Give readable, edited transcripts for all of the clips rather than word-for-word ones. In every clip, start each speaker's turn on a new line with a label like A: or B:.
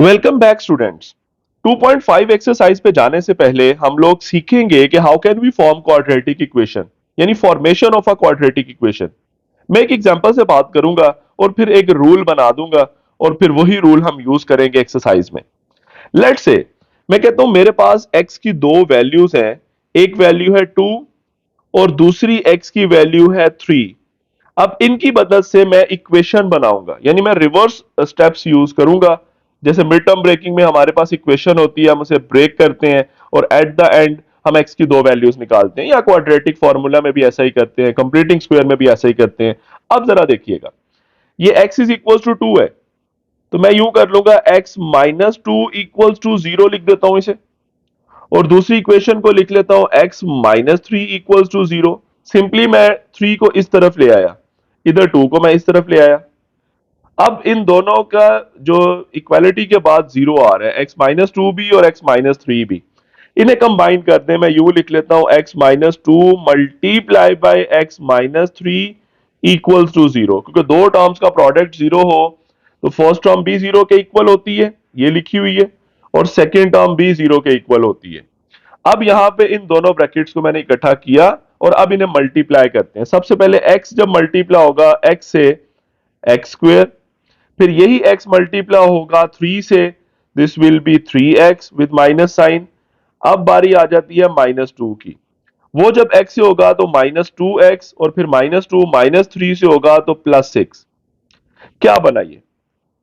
A: Welcome back students. 2.5 exercise पे जाने से पहले हम लोग सीखेंगे कि how can we form quadratic equation, यानी formation of a quadratic equation. मैं एक एग्जांपल से बात करूंगा और फिर एक रूल बना दूंगा और फिर वही रूल हम यूज करेंगे एक्सरसाइज में। लेट्स से मैं कहता हूं मेरे पास x की दो वैल्यूज हैं, एक वैल्यू है 2 और दूसरी x की वैल्यू है 3। अब इनकी मदद से मैं इक्वेशन बनाऊंगा, यानी मैं रिवर्स स्टेप्स यूज करूंगा। जैसे मिड टर्म ब्रेकिंग में हमारे पास इक्वेशन होती है, हम उसे ब्रेक करते हैं और एट द एंड हम एक्स की दो वैल्यूज निकालते हैं, या क्वाड्रेटिक फॉर्मूला में भी ऐसा ही करते हैं, कंप्लीटिंग स्क्वायर में भी ऐसा ही करते हैं। अब जरा देखिएगा, ये x इज इक्वल टू 2 है, तो मैं यूं कर लूंगा x minus two equal to 0 लिख देता हूं इसे, और दूसरी इक्वेशन को लिख लेता हूं x minus three equal to 0। Simply मैं 3 को इस तरफ ले आया, इधर 2 को मैं इस तरफ ले आया। अब इन दोनों का जो इक्वालिटी के बाद जीरो आ रहा है, एक्स माइनस टू भी और एक्स माइनस थ्री भी, इन्हें कंबाइन कर दें। मैं यू लिख लेता हूं X minus two multiply by X minus three equals to 0, क्योंकि दो टर्म्स का प्रोडक्ट जीरो हो तो फर्स्ट टर्म भी जीरो के इक्वल होती है, ये लिखी हुई है, और सेकेंड टर्म भी जीरो के इक्वल होती है। अब यहां पे इन दोनों ब्रैकेट्स को मैंने इकट्ठा किया और अब इन्हें मल्टीप्लाई करते हैं। सबसे पहले x जब मल्टीप्लाई होगा x से, एक्स स्क्वेयर, फिर यही x मल्टीप्लाई होगा 3 से, this will be 3x with minus sign. अब बारी आ जाती है माइनस टू की, वो जब x से होगा तो माइनस टू एक्स, और फिर माइनस टू माइनस थ्री से होगा तो प्लस सिक्स। क्या बना ये,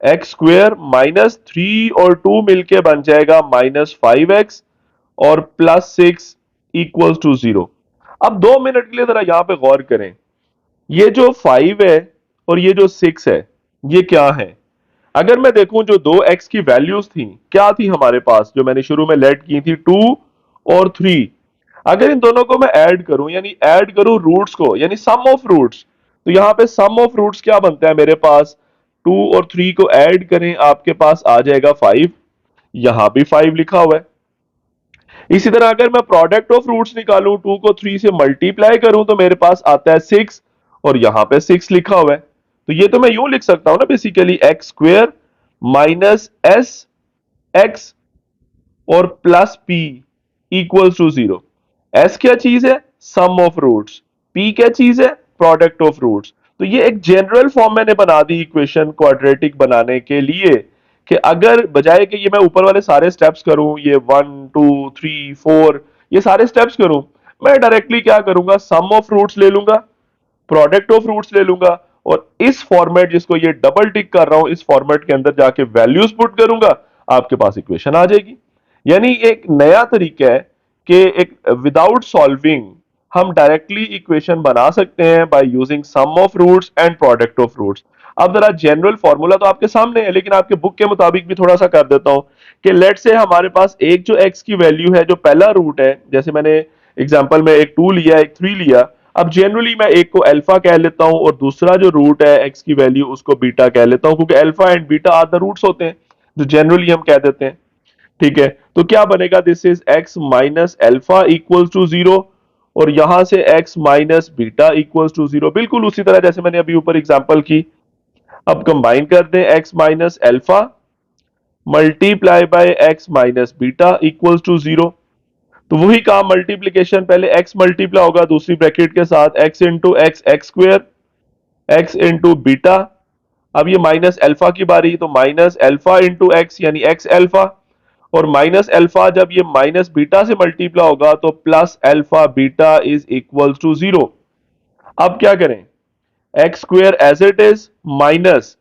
A: एक्स स्क्वेयर माइनस थ्री और टू मिलके बन जाएगा माइनस फाइव एक्स और प्लस सिक्स इक्वल्स टू 0। अब 2 मिनट के लिए जरा यहां पे गौर करें, ये जो 5 है और ये जो 6 है, ये क्या है? अगर मैं देखूं जो दो x की वैल्यूज थी, क्या थी हमारे पास, जो मैंने शुरू में लेट की थी 2 और 3। अगर इन दोनों को मैं ऐड करूं, यानी ऐड करूं रूट्स को, यानी सम ऑफ रूट्स, तो यहां पे सम ऑफ रूट्स क्या बनता है मेरे पास, 2 और 3 को ऐड करें आपके पास आ जाएगा 5। यहां भी 5 लिखा हुआ है। इसी तरह अगर मैं प्रोडक्ट ऑफ रूट्स निकालूं, 2 को 3 से मल्टीप्लाई करूं तो मेरे पास आता है 6, और यहां पे 6 लिखा हुआ है। तो ये तो मैं यूं लिख सकता हूं ना, basically X square minus S X और plus P equals to 0। S क्या चीज है, सम ऑफ रूट्स, पी क्या चीज है, प्रोडक्ट ऑफ रूट्स। तो ये एक जनरल फॉर्म मैंने बना दी इक्वेशन क्वाड्रेटिक बनाने के लिए, कि अगर बजाय कि ये मैं ऊपर वाले सारे स्टेप्स करूं, ये 1 2 3 4 ये सारे स्टेप्स करूं, मैं डायरेक्टली क्या करूंगा, सम ऑफ रूट्स ले लूंगा, प्रोडक्ट ऑफ रूट्स ले लूंगा, और इस फॉर्मेट जिसको ये डबल टिक कर रहा हूं, इस फॉर्मेट के अंदर जाके वैल्यूज पुट करूंगा, आपके पास इक्वेशन आ जाएगी। यानी एक नया तरीका है कि एक विदाउट सॉल्विंग हम डायरेक्टली इक्वेशन बना सकते हैं by using sum of roots and product of roots. अब जरा जनरल फॉर्मूला तो आपके सामने है, लेकिन आपके बुक के मुताबिक भी थोड़ा सा कर देता हूं कि लेट से हमारे पास एक जो x की वैल्यू है, जो पहला रूट है, जैसे मैंने एग्जांपल में एक 2 लिया, एक 3 लिया। अब जनरली मैं एक को अल्फा कह लेता हूं और दूसरा जो रूट है x की वैल्यू, उसको बीटा कह लेता हूं, क्योंकि alpha and beta are the roots होते हैं जो जनरली हम कह देते हैं। ठीक है, तो क्या बनेगा, this is x minus alpha equals to 0, और यहां से x minus beta equals to 0, बिल्कुल उसी तरह जैसे मैंने अभी ऊपर एग्जांपल की। अब कंबाइन कर दें, x minus alpha multiply by x minus beta equals to 0। तो वही काम, मल्टीप्लीकेशन, पहले x मल्टीप्लाई होगा दूसरी ब्रैकेट के साथ, x into X X square, x into beta. अब ये माइनस अल्फा की बारी, तो माइनस अल्फा इंटू एक्स यानी एक्स अल्फा, और माइनस अल्फा जब ये माइनस बीटा से मल्टीप्लाई होगा तो plus alpha beta is equals to 0। अब क्या करें, X square as it is minus,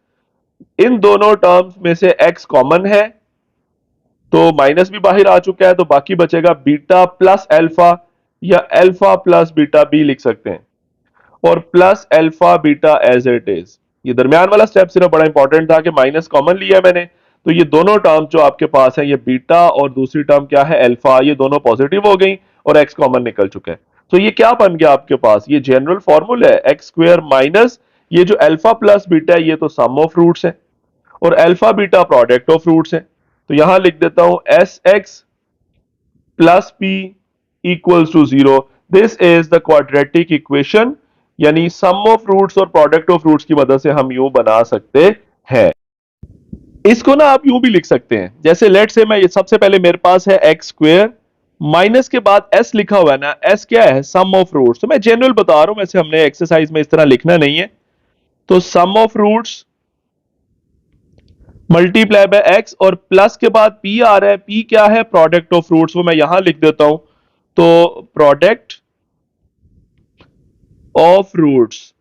A: इन दोनों टर्म्स में से x कॉमन है तो माइनस भी बाहर आ चुका है, तो बाकी बचेगा बीटा प्लस अल्फा, या अल्फा प्लस बीटा भी लिख सकते हैं, और plus alpha beta as it is. ये दरमियान वाला स्टेप सिर्फ बड़ा इंपॉर्टेंट था कि माइनस कॉमन लिया मैंने, तो ये दोनों टर्म जो आपके पास है, ये बीटा और दूसरी टर्म क्या है, अल्फा, ये दोनों पॉजिटिव हो गई और एक्स कॉमन निकल चुका है। तो ये क्या बन गया आपके पास, ये जनरल फॉर्मूला है, एक्स स्क्वायर माइनस ये जो अल्फा प्लस बीटा है, ये तो सम ऑफ रूट्स है, और alpha beta product of roots है। तो यहां लिख देता हूं s x plus P equals to 0। This is the quadratic equation, यानी सम ऑफ रूट्स और प्रोडक्ट ऑफ रूट्स की मदद से हम यूं बना सकते हैं। इसको ना आप यूं भी लिख सकते हैं, जैसे लेट से मैं सबसे पहले मेरे पास है एक्स स्क्वेयर माइनस के बाद एस लिखा हुआ है ना, एस क्या है, सम ऑफ रूट्स। तो मैं जनरल बता रहा हूं, वैसे हमने एक्सरसाइज में इस तरह लिखना नहीं है। तो sum of roots multiply by X, और प्लस के बाद पी आ रहा है, पी क्या है, प्रोडक्ट ऑफ रूट्स, वो मैं यहां लिख देता हूं। तो प्रोडक्ट ऑफ रूट्स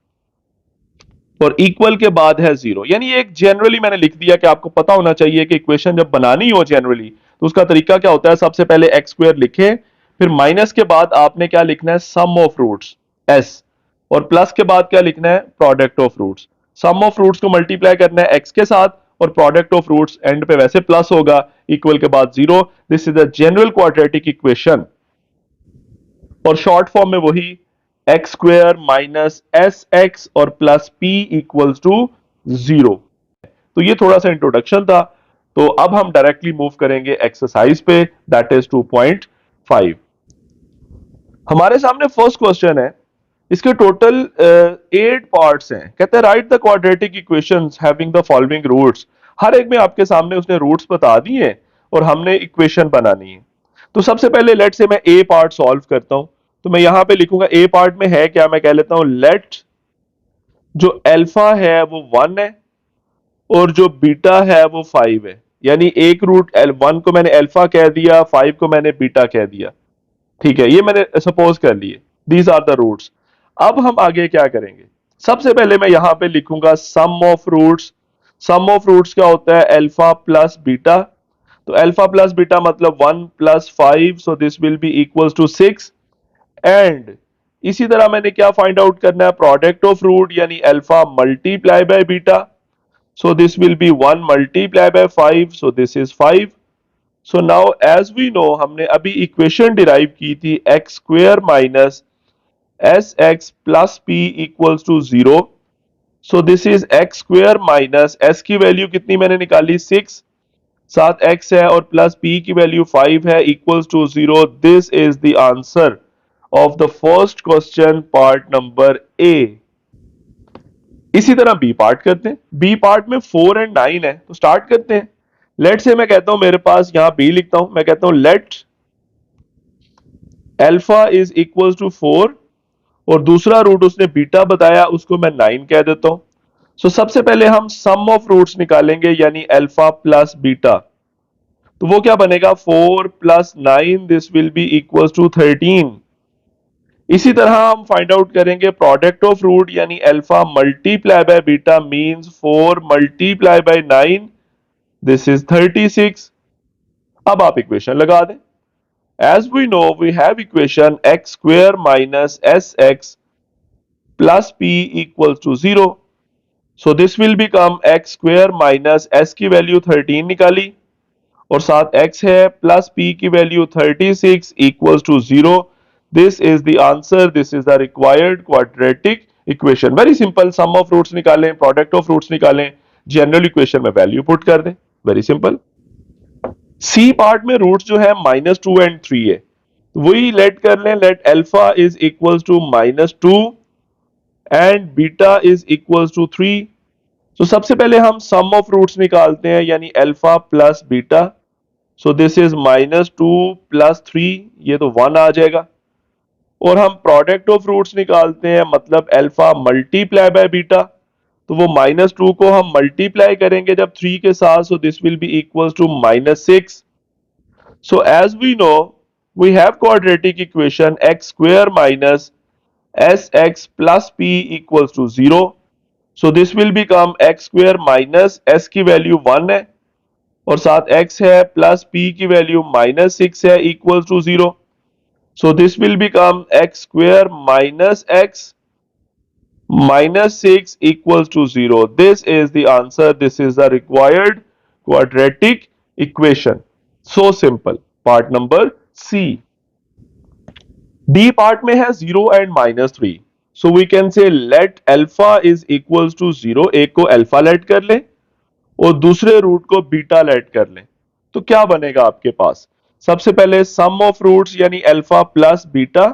A: और इक्वल के बाद है जीरो। यानी एक जनरली मैंने लिख दिया कि आपको पता होना चाहिए कि इक्वेशन जब बनानी हो जनरली तो उसका तरीका क्या होता है, सबसे पहले एक्स स्क्वायर लिखे, फिर माइनस के बाद आपने क्या लिखना है, सम ऑफ रूट्स एस, और प्लस के बाद क्या लिखना है, product of roots. Sum of roots को मल्टीप्लाई करना है एक्स के साथ, और प्रोडक्ट ऑफ रूट्स एंड पे वैसे प्लस होगा, इक्वल के बाद zero. This is the general quadratic equation, और शॉर्ट फॉर्म में वही X square minus S X और plus P equals to zero. तो ये थोड़ा सा इंट्रोडक्शन था। तो अब हम डायरेक्टली मूव करेंगे एक्सरसाइज पे, दैट इज 2.5। हमारे सामने फर्स्ट क्वेश्चन है, इसके टोटल 8 पार्ट्स हैं। कहते हैं write the quadratic equations having the following roots. हर एक में आपके सामने उसने रूट्स बता दिए हैं और हमने इक्वेशन बनानी है। तो सबसे पहले लेट से मैं ए पार्ट सॉल्व करता हूं। तो मैं यहां पे लिखूंगा ए पार्ट में है क्या, मैं कह लेता हूं लेट जो अल्फा है वो 1 है और जो बीटा है वो 5 है। यानी एक रूट वन को मैंने अल्फा कह दिया, 5 को मैंने बीटा कह दिया। ठीक है, ये मैंने सपोज कर लिए, दीज आर द रूट्स। अब हम आगे क्या करेंगे, सबसे पहले मैं यहां पे लिखूंगा sum of roots. Sum of roots क्या होता है, अल्फा प्लस बीटा। तो अल्फा प्लस बीटा मतलब 1 + 5, so this will be equals to 6। And इसी तरह मैंने क्या फाइंड आउट करना है, प्रोडक्ट ऑफ रूट, यानी alpha multiply by beta, so this will be 1 multiply by 5, so this is 5। So now as we know, हमने अभी इक्वेशन डिराइव की थी x square minus S x plus P equals to zero. So this is x square minus s की value कितनी मैंने निकाली, 6, साथ x है और प्लस पी की वैल्यू 5 है, equals to zero. This is the answer of the first question, part number a. इसी तरह बी पार्ट करते हैं। बी पार्ट में 4 और 9 है, तो स्टार्ट करते हैं। लेट से मैं कहता हूं, मेरे पास यहां बी लिखता हूं, मैं कहता हूं let alpha is equal to 4, और दूसरा रूट उसने बीटा बताया, उसको मैं 9 कह देता हूं। सो सबसे पहले हम सम ऑफ रूट्स निकालेंगे, यानी अल्फा प्लस बीटा। तो वो क्या बनेगा, 4 + 9, this will be equal to 13। इसी तरह हम फाइंड आउट करेंगे प्रोडक्ट ऑफ रूट, यानी alpha multiply by beta means 4 multiply by 9, this is 36। अब आप इक्वेशन लगा दें। As we know, we have equation x square minus sx plus p equals to 0. So this will become x square minus s की value 13 निकाली, और साथ x है plus p की value 36 equals to 0. This is the answer. This is the required quadratic equation. Very simple. Sum of roots निकालें, product of roots निकालें, general equation में value put कर दें। Very simple. सी पार्ट में roots जो है -2 and 3 है, वही लेट कर लें, let alpha is equals to -2 and beta is equals to 3। तो सबसे पहले हम सम ऑफ रूट्स निकालते हैं, यानी alpha plus beta. So this is -2 + 3, ये तो 1 आ जाएगा। और हम प्रोडक्ट ऑफ रूट्स निकालते हैं, मतलब अल्फा मल्टीप्लाई बाय बीटा। तो वो -2 को हम मल्टीप्लाई करेंगे जब 3 के साथ, so this will be equals to -6। So as we know, we have quadratic equation x square minus sx plus p equals to 0. So this will become x square minus s की value 1 है और साथ x है plus p की value -6 है, equals to 0. So this will become x square minus x minus 6 equals to 0. This is the answer. This is the required quadratic equation. So simple. Part number C. D part में है 0 and -3. So we can say let alpha is equals to 0. एक को alpha late कर लें और दूसरे root को beta late कर लें। तो क्या बनेगा आपके पास, सबसे पहले सम ऑफ रूट्स यानी अल्फा प्लस बीटा,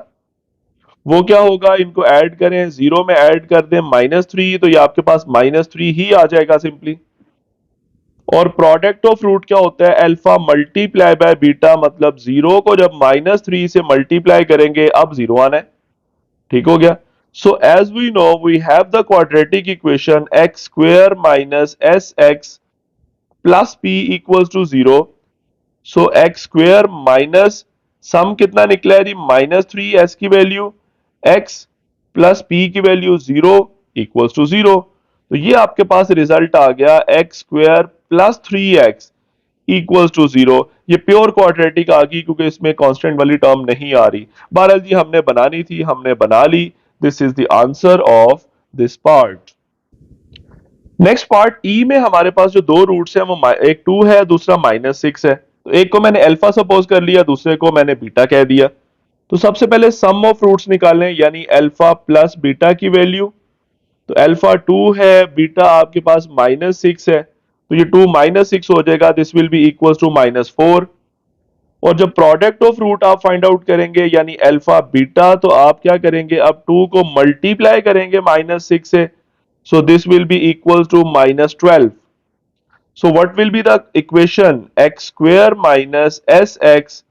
A: वो क्या होगा, इनको ऐड करें, 0 में ऐड कर दें -3, तो ये आपके पास -3 ही आ जाएगा सिंपली। और प्रोडक्ट ऑफ रूट क्या होता है, अल्फा मल्टीप्लाई बाय बीटा, मतलब जीरो को जब -3 से मल्टीप्लाई करेंगे अब जीरो आना है। ठीक हो गया। So as we know we have the quadratic equation x square minus S x plus P equals to zero. So x square minus sum कितना निकला है जी, -3 एस की वैल्यू, एक्स प्लस पी की value zero equals to zero. तो ये आपके पास रिजल्ट आ गया x square plus 3x equals to zero. ये प्योर क्वाड्रेटिक आ गई क्योंकि इसमें कांस्टेंट वाली टर्म नहीं आ रही। बहरहाल जी हमने बनानी थी, हमने बना ली। This is the answer of this part. Next part E में हमारे पास जो दो रूट्स हैं वो एक 2 है, दूसरा -6 है। तो एक को मैंने अल्फा सपोज कर लिया, दूसरे को मैंने बीटा कह दिया। तो सबसे पहले सम ऑफ रूट्स निकालें, यानी अल्फा प्लस बीटा की वैल्यू। तो अल्फा 2 है, बीटा आपके पास -6 है, तो ये 2 -6 हो जाएगा। This will be equal to -4। और जब प्रोडक्ट ऑफ रूट आप फाइंड आउट करेंगे यानी अल्फा बीटा, तो आप क्या करेंगे, अब 2 को मल्टीप्लाई करेंगे -6 से। So this will be equal to -12। So what will be the equation, x square minus S x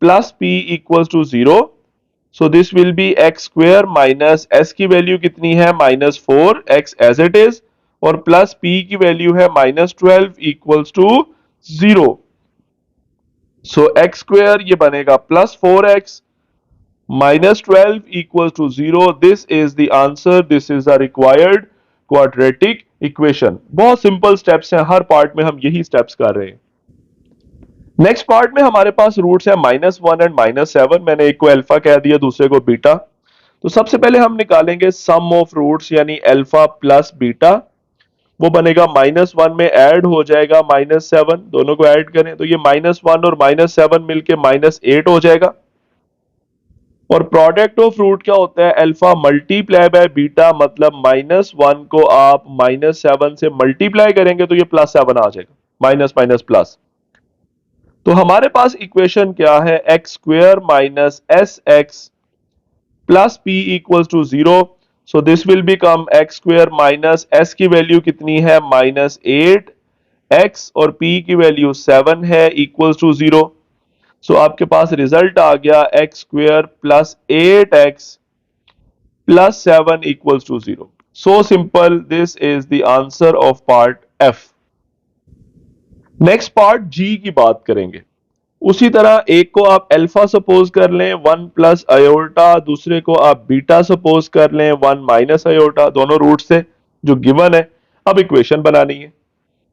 A: plus p equal to zero. So this will be x square minus s की value कितनी है, -4, x as it is, और plus p की value है -12 equals to zero. So x square ये बनेगा +4x -12 equals to zero. This is the answer, this is the required quadratic equation. बहुत simple steps हैं, हर पार्ट में हम यही स्टेप्स कर रहे हैं। नेक्स्ट पार्ट में हमारे पास रूट्स है -1 एंड -7। मैंने एक को अल्फा कह दिया, दूसरे को बीटा। तो सबसे पहले हम निकालेंगे सम ऑफ रूट्स, यानी अल्फा प्लस बीटा। वो बनेगा -1 में ऐड हो जाएगा -7, दोनों को ऐड करें तो ये -1 और -7 मिलके -8 हो जाएगा। और प्रोडक्ट ऑफ रूट क्या होता है, अल्फा मल्टीप्लाई बाय बीटा, मतलब -1 को आप -7 से मल्टीप्लाई करेंगे तो ये +7 आ जाएगा, माइनस माइनस प्लस। तो हमारे पास इक्वेशन क्या है, x square minus S x plus P equals to zero. So this will become x square minus s की वैल्यू कितनी है, -8, एक्स और पी की वैल्यू 7 है, इक्वल्स टू जीरो। सो आपके पास रिजल्ट आ गया x square plus 8x plus 7 equals to zero. So simple, this is the answer of part F. Next part G की बात करेंगे। उसी तरह एक को आप अल्फा सपोज कर लें 1 प्लस अयोटा, दूसरे को आप बीटा सपोज कर लें 1 माइनस अयोटा, दोनों रूट से जो गिवन है। अब इक्वेशन बनानी है।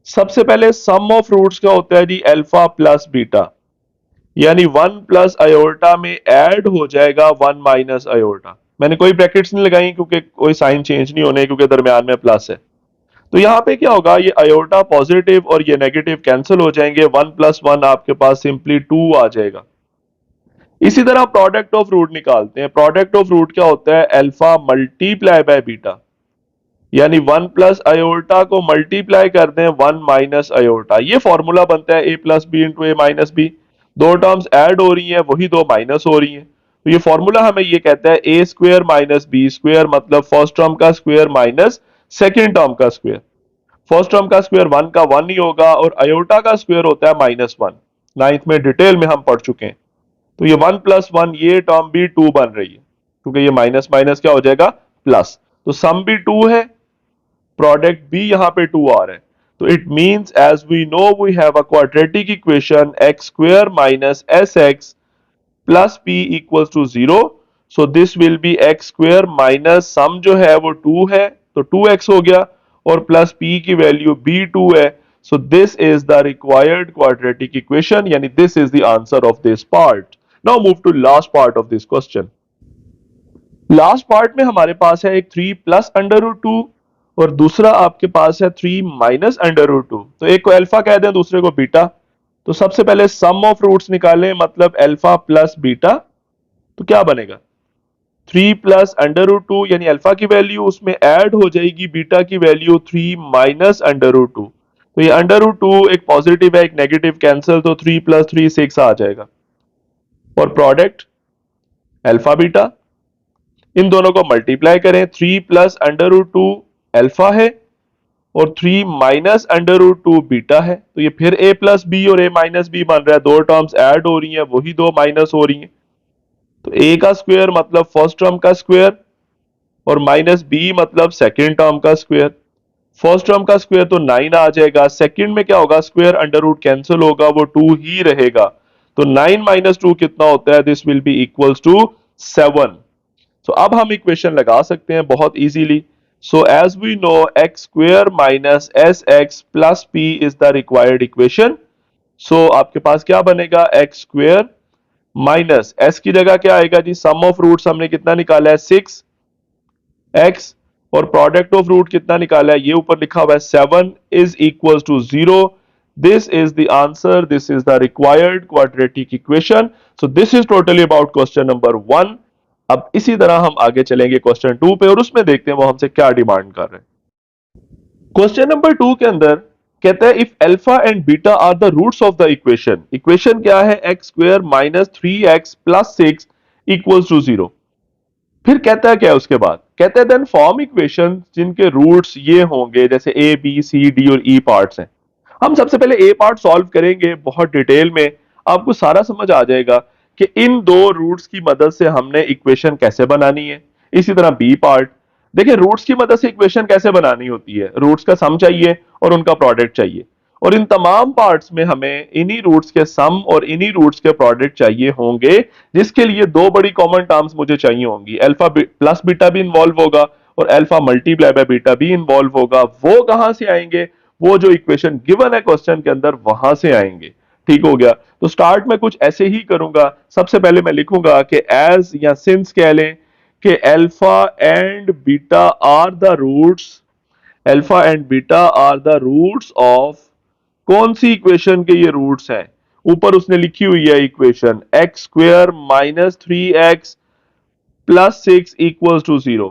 A: सबसे पहले सम ऑफ रूट्स का होता है जी अल्फा प्लस बीटा, यानी 1 प्लस अयोटा में ऐड हो जाएगा 1 माइनस अयोटा। मैंने कोई ब्रैकेट्स नहीं लगाई क्योंकि कोई साइन चेंज नहीं होने, क्योंकि दरमियान में प्लस है। तो यहां पे क्या होगा, ये अयोटा पॉजिटिव और ये नेगेटिव कैंसिल हो जाएंगे, 1 प्लस 1 आपके पास सिंपली 2 आ जाएगा। इसी तरह प्रोडक्ट ऑफ रूट निकालते हैं। प्रोडक्ट ऑफ रूट क्या होता है, अल्फा मल्टीप्लाई बाय बीटा, यानी 1 प्लस अयोटा को मल्टीप्लाई कर दें 1 माइनस अयोटा। ये फॉर्मूला बनता है a plus b into a minus b. दो टर्म्स ऐड हो रही हैं, वही दो माइनस हो रही हैं। तो ये फॉर्मूला हमें ये कहता है ए स्क्वेयर माइनस बी स्क्वेयर, मतलब फर्स्ट टर्म का स्क्वेयर माइनस सेकेंड टर्म का स्क्वेयर। फर्स्ट टर्म का स्क्वायर 1 का 1 ही होगा, और अयोटा का स्क्वायर होता है -1। नाइन्थ में डिटेल में हम पढ़ चुके हैं। तो ये 1 प्लस 1, ये टर्म भी 2 बन रही है, क्योंकि ये माइनस माइनस क्या हो जाएगा, प्लस। तो सम भी 2 है, प्रोडक्ट भी यहां पे 2 आ रहा है। तो it means as we know we have a quadratic equation x square minus S x plus P equals to zero. So this will be x square minus sum जो है वो 2 है, तो 2x हो गया, और प्लस p की value भी 2 है। So this is the required quadratic equation, यानी this is the answer of this part. Now move to last part of this question. Last part में हमारे पास है एक 3 प्लस अंडर रूट 2, और दूसरा आपके पास है 3 माइनस अंडर रूट 2। तो एक को अल्फा कह दें, दूसरे को बीटा। तो सबसे पहले सम ऑफ रूट्स निकालें, मतलब अल्फा प्लस बीटा। तो क्या बनेगा, 3 प्लस अंडर रूट 2, यानी अल्फा की वैल्यू उसमें ऐड हो जाएगी बीटा की वैल्यू 3 माइनस अंडर रूट 2। तो ये अंडर रूट 2 एक पॉजिटिव है, एक नेगेटिव कैंसिल, तो 3 प्लस 3 6 आ जाएगा। और प्रोडक्ट अल्फा बीटा, इन दोनों को मल्टीप्लाई करें, 3 प्लस अंडर रूट 2 अल्फा है, और 3 माइनस अंडर रूट 2 बीटा है, तो ये फिर a प्लस बी और a माइनस बी बन रहा है, दो टर्म्स ऐड हो रही हैं, वही दो माइनस हो रही हैं। तो a का स्क्वायर मतलब फर्स्ट टर्म का स्क्वायर और माइनस बी मतलब सेकेंड टर्म का स्क्वायर। फर्स्ट टर्म का स्क्वायर तो 9 आ जाएगा, सेकंड में क्या होगा, स्क्वायर अंडर रूट कैंसिल होगा, वो 2 ही रहेगा। तो 9 माइनस 2 कितना होता है, this will be equals to 7। So अब हम इक्वेशन लगा सकते हैं बहुत easily. So as we know X square minus S x plus P is the required equation. So आपके पास क्या बनेगा, एक्स स्क्वायर माइनस एस की जगह क्या आएगा जी, सम ऑफ रूट्स हमने कितना निकाला है 6 एक्स, और प्रोडक्ट ऑफ रूट कितना निकाला है, ये ऊपर लिखा हुआ है 7 is equal to 0। This is the answer, this is the required quadratic equation. So this is totally about question number 1। अब इसी तरह हम आगे चलेंगे क्वेश्चन 2 पे और उसमें देखते हैं वो हमसे क्या डिमांड कर रहे हैं। क्वेश्चन नंबर 2 के अंदर कहता है if alpha and beta are the roots of the equation, equation क्या है, x square minus 3x plus 6 equals to 0। फिर कहता है क्या है उसके बाद, कहता है देन फॉर्म इक्वेशन जिनके रूट्स ये होंगे, जैसे ए बी सी डी और ई पार्ट्स हैं। हम सबसे पहले ए पार्ट सॉल्व करेंगे बहुत डिटेल में, आपको सारा समझ आ जाएगा कि इन दो रूट्स की मदद से हमने इक्वेशन कैसे बनानी है। इसी तरह बी पार्ट, देखिए रूट्स की मदद से इक्वेशन कैसे बनानी होती है, रूट्स का सम चाहिए और उनका प्रोडक्ट चाहिए, और इन तमाम पार्ट्स में हमें इन्हीं रूट्स के सम और इन्हीं रूट्स के प्रोडक्ट चाहिए होंगे, जिसके लिए दो बड़ी कॉमन टर्म्स मुझे चाहिए होंगी, अल्फा प्लस बीटा भी इन्वॉल्व होगा और अल्फा मल्टीप्लाई बाय बीटा भी इन्वॉल्व होगा। वो कहां से आएंगे, वो जो इक्वेशन गिवन है क्वेश्चन के अंदर वहां से आएंगे। ठीक हो गया, तो स्टार्ट में कुछ ऐसे ही करूंगा। सबसे पहले मैं लिखूंगा कि एज या सिंस कह लें कि alpha and beta are the roots, alpha and beta are the roots of, कौन सी इक्वेशन के ये रूट्स हैं, ऊपर उसने लिखी हुई है equation x square minus 3x plus 6 equals to 0।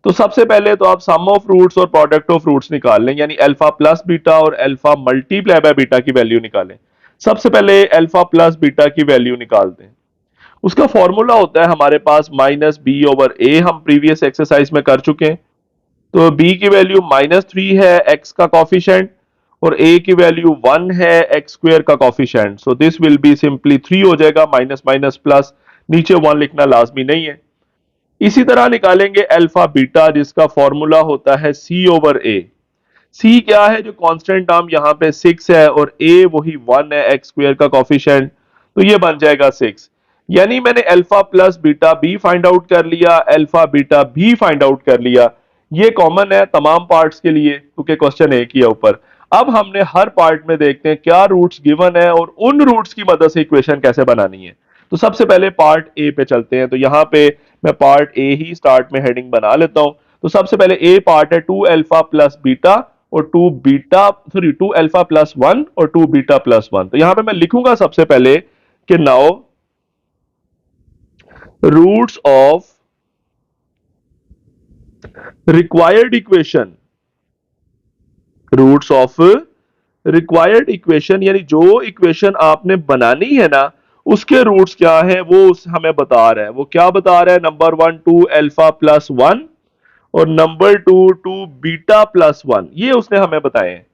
A: तो सबसे पहले तो आप सम ऑफ रूट्स और प्रोडक्ट ऑफ रूट्स निकाल लें, यानी अल्फा प्लस बीटा और अल्फा मल्टीप्लाई बाय बीटा की वैल्यू निकालें। सबसे पहले अल्फा प्लस बीटा की वैल्यू निकालते हैं। उसका फॉर्मूला होता है हमारे पास माइनस बी ओवर ए, हम प्रीवियस एक्सरसाइज में कर चुके हैं। तो b की वैल्यू माइनस 3 है, x का कॉफिशेंट, और a की वैल्यू 1 है, x स्क्वायर का coefficient. So this will be simply 3 हो जाएगा, माइनस माइनस प्लस, नीचे 1 लिखना लाजमी नहीं है। इसी तरह निकालेंगे अल्फा बीटा, जिसका फॉर्मूला होता है c ओवर a। c क्या है, जो कांस्टेंट टर्म यहाँ पे 6 है, और a वही 1 है, x स्क्वायर का कॉफिशेंट, तो ये बन जाएगा 6। यानी मैंने अल्फा प्लस बीटा भी फाइंड आउट कर लिया, अल्फा बीटा भी फाइंड आउट कर लिया। ये कॉमन है तमाम पार्ट्स के लिए क्योंकि क्वेश्चन एक ही है ऊपर। अब हमने हर पार्ट में देखते हैं क्या रूट्स गिवन है और उन रूट्स की मदद से इक्वेशन कैसे बनानी है। तो सबसे पहले पार्ट ए पे चलते हैं, तो यहाँ पे मैं पार्ट ए ही स्टार्ट में हेडिंग बना लेता हूं। तो सबसे पहले ए पार्ट है 2 अल्फा प्लस बीटा और 2 अल्फा प्लस 1 और 2 बीटा प्लस 1। तो यहां पे मैं लिखूंगा सबसे पहले कि now roots of required equation, roots of required equation, यानी जो इक्वेशन आपने बनानी है ना उसके रूट्स क्या है वो हमें बता रहा है। वो क्या बता रहा है, नंबर 1 2 अल्फा प्लस 1 और नंबर 2 2 बीटा प्लस 1, ये उसने हमें बताए हैं।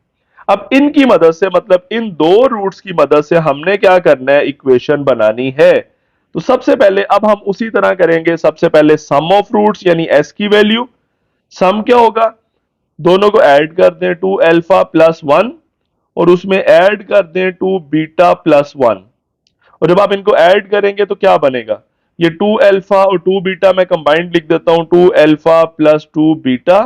A: अब इनकी मदद से, मतलब इन दो रूट्स की मदद से हमने क्या करना है, इक्वेशन बनानी है। तो सबसे पहले अब हम उसी तरह करेंगे, सबसे पहले सम ऑफ रूट्स यानी एस की वैल्यू, सम क्या होगा, दोनों को ऐड कर दें 2 अल्फा प्लस 1 और उसमें ऐड कर दें 2 बीटा प्लस 1, और जब आप इनको ऐड करेंगे तो क्या बनेगा, ये 2 अल्फा और 2 बीटा मैं कंबाइंड लिख देता हूं, 2 अल्फा प्लस 2 बीटा,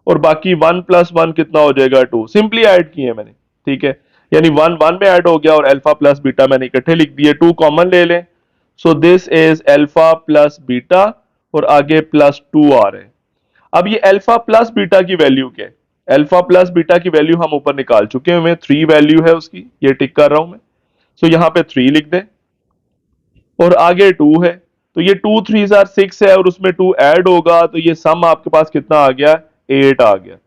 A: और बाकी 1 प्लस 1 कितना हो जाएगा 2, सिंपली ऐड किए मैंने। ठीक है, यानी 1 1 में ऐड हो गया और अल्फा प्लस बीटा मैंने इकट्ठे लिख दिए, 2 कॉमन ले लें। सो this is alpha plus beta और आगे प्लस 2 आ रहे हैं। अब ये अल्फा प्लस बीटा की वैल्यू क्या है, अल्फा प्लस बीटा की वैल्यू हम ऊपर निकाल चुके हैं, 3 वैल्यू है उसकी, ये टिक कर रहा हूं मैं। सो यहां पे 3 लिख दें और आगे 2 है, तो ये 2 3 6 है और उसमें 2 ऐड होगा, तो ये सम आपके पास कितना आ गया, 8 आ गया।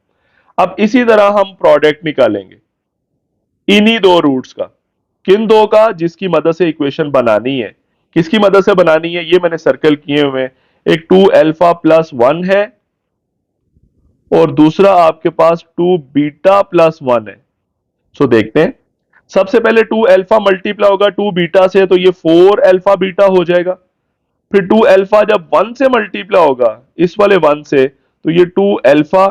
A: अब इसी तरह हम प्रोडक्ट निकालेंगे इन्हीं दो रूट्स का, किन दो का, जिसकी मदद से इक्वेशन बनानी है। किसकी मदद से बनानी है, ये मैंने सर्कल किए हुए हैं। एक 2 अल्फा प्लस 1 है और दूसरा आपके पास 2 बीटा प्लस 1 है। सो देखते हैं, सबसे पहले 2 अल्फा मल्टीप्लाई होगा 2 बीटा से, तो ये 4 अल्फा बीटा हो जाएगा। फिर 2 अल्फा जब 1 से मल्टीप्लाई होगा, इस वाले 1 से, तो ये 2 अल्फा।